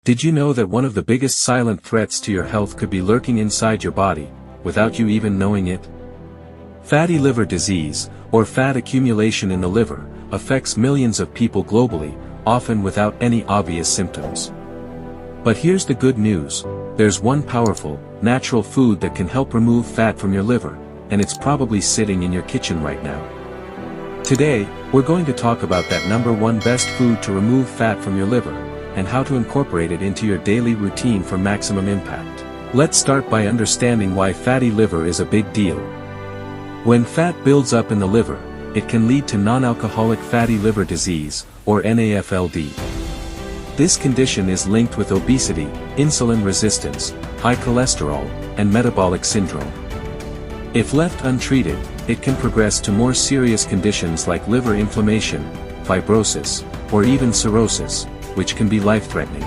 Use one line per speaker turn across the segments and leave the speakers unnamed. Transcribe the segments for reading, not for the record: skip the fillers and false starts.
Did you know that one of the biggest silent threats to your health could be lurking inside your body, without you even knowing it? Fatty liver disease, or fat accumulation in the liver, affects millions of people globally, often without any obvious symptoms. But here's the good news: there's one powerful, natural food that can help remove fat from your liver, and it's probably sitting in your kitchen right now. Today, we're going to talk about that #1 best food to remove fat from your liver, and how to incorporate it into your daily routine for maximum impact. Let's start by understanding why fatty liver is a big deal. When fat builds up in the liver, it can lead to non-alcoholic fatty liver disease, or NAFLD. This condition is linked with obesity, insulin resistance, high cholesterol, and metabolic syndrome. If left untreated, it can progress to more serious conditions like liver inflammation, fibrosis, or even cirrhosis, which can be life-threatening.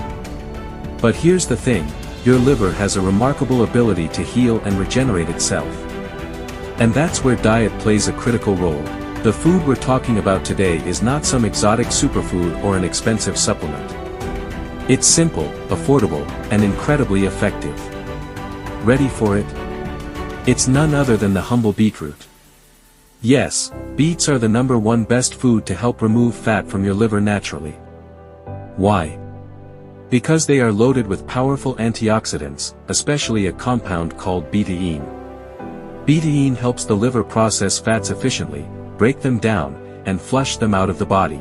But here's the thing: your liver has a remarkable ability to heal and regenerate itself. And that's where diet plays a critical role. The food we're talking about today is not some exotic superfood or an expensive supplement. It's simple, affordable, and incredibly effective. Ready for it? It's none other than the humble beetroot. Yes, beets are the #1 best food to help remove fat from your liver naturally. Why? Because they are loaded with powerful antioxidants, especially a compound called betaine. Betaine helps the liver process fats efficiently, break them down, and flush them out of the body.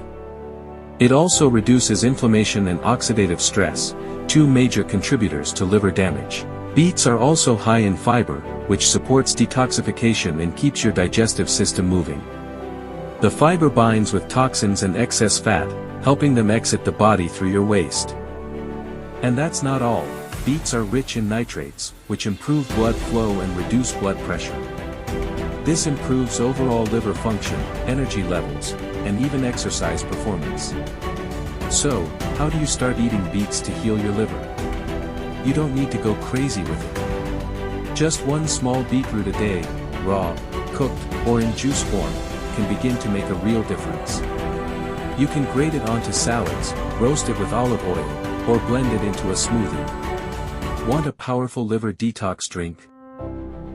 It also reduces inflammation and oxidative stress, two major contributors to liver damage. Beets are also high in fiber, which supports detoxification and keeps your digestive system moving. The fiber binds with toxins and excess fat, helping them exit the body through your waste. And that's not all. Beets are rich in nitrates, which improve blood flow and reduce blood pressure. This improves overall liver function, energy levels, and even exercise performance. So, how do you start eating beets to heal your liver? You don't need to go crazy with it. Just one small beetroot a day, raw, cooked, or in juice form, can begin to make a real difference. You can grate it onto salads, roast it with olive oil, or blend it into a smoothie. Want a powerful liver detox drink?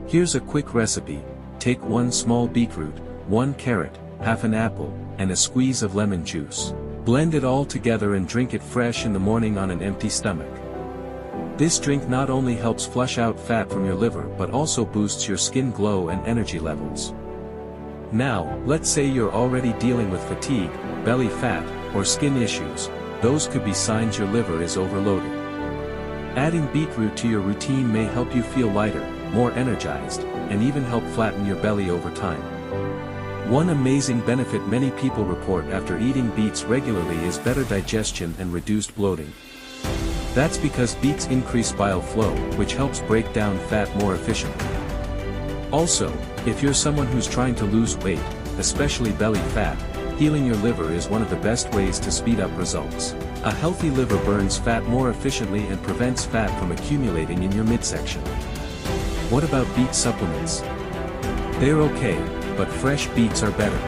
Here's a quick recipe: take 1 small beetroot, 1 carrot, half an apple, and a squeeze of lemon juice. Blend it all together and drink it fresh in the morning on an empty stomach. This drink not only helps flush out fat from your liver but also boosts your skin glow and energy levels. Now, let's say you're already dealing with fatigue, belly fat, or skin issues. Those could be signs your liver is overloaded. Adding beetroot to your routine may help you feel lighter, more energized, and even help flatten your belly over time. One amazing benefit many people report after eating beets regularly is better digestion and reduced bloating. That's because beets increase bile flow, which helps break down fat more efficiently. Also, if you're someone who's trying to lose weight, especially belly fat, healing your liver is one of the best ways to speed up results. A healthy liver burns fat more efficiently and prevents fat from accumulating in your midsection. What about beet supplements? They're okay, but fresh beets are better.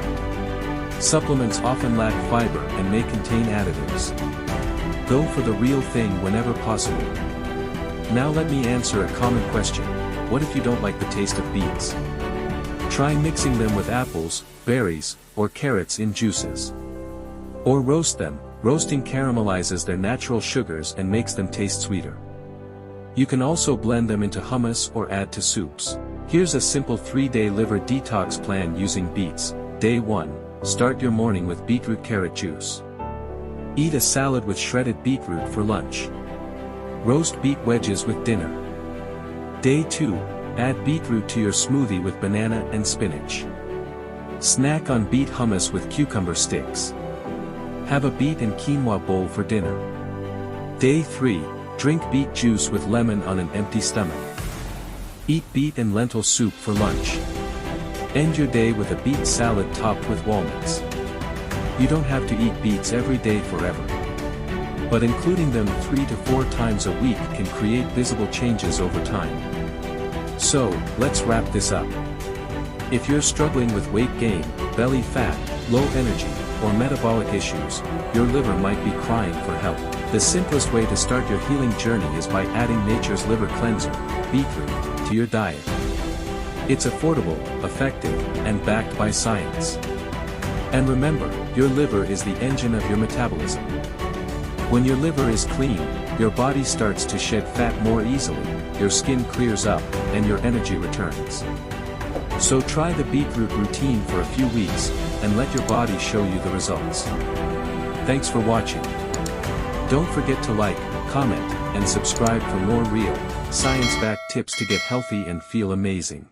Supplements often lack fiber and may contain additives. Go for the real thing whenever possible. Now let me answer a common question: what if you don't like the taste of beets? Try mixing them with apples, berries, or carrots in juices. Or roast them. Roasting caramelizes their natural sugars and makes them taste sweeter. You can also blend them into hummus or add to soups. Here's a simple 3-day liver detox plan using beets. Day 1, start your morning with beetroot carrot juice. Eat a salad with shredded beetroot for lunch. Roast beet wedges with dinner. Day 2, add beetroot to your smoothie with banana and spinach. Snack on beet hummus with cucumber sticks. Have a beet and quinoa bowl for dinner. Day 3, drink beet juice with lemon on an empty stomach. Eat beet and lentil soup for lunch. End your day with a beet salad topped with walnuts. You don't have to eat beets every day forever. But including them 3 to 4 times a week can create visible changes over time. So, let's wrap this up. If you're struggling with weight gain, belly fat, low energy, or metabolic issues, your liver might be crying for help. The simplest way to start your healing journey is by adding nature's liver cleanser, beetroot, to your diet. It's affordable, effective, and backed by science. And remember, your liver is the engine of your metabolism. When your liver is clean, your body starts to shed fat more easily, your skin clears up, and your energy returns. So try the beetroot routine for a few weeks, and let your body show you the results. Thanks for watching. Don't forget to like, comment, and subscribe for more real, science-backed tips to get healthy and feel amazing.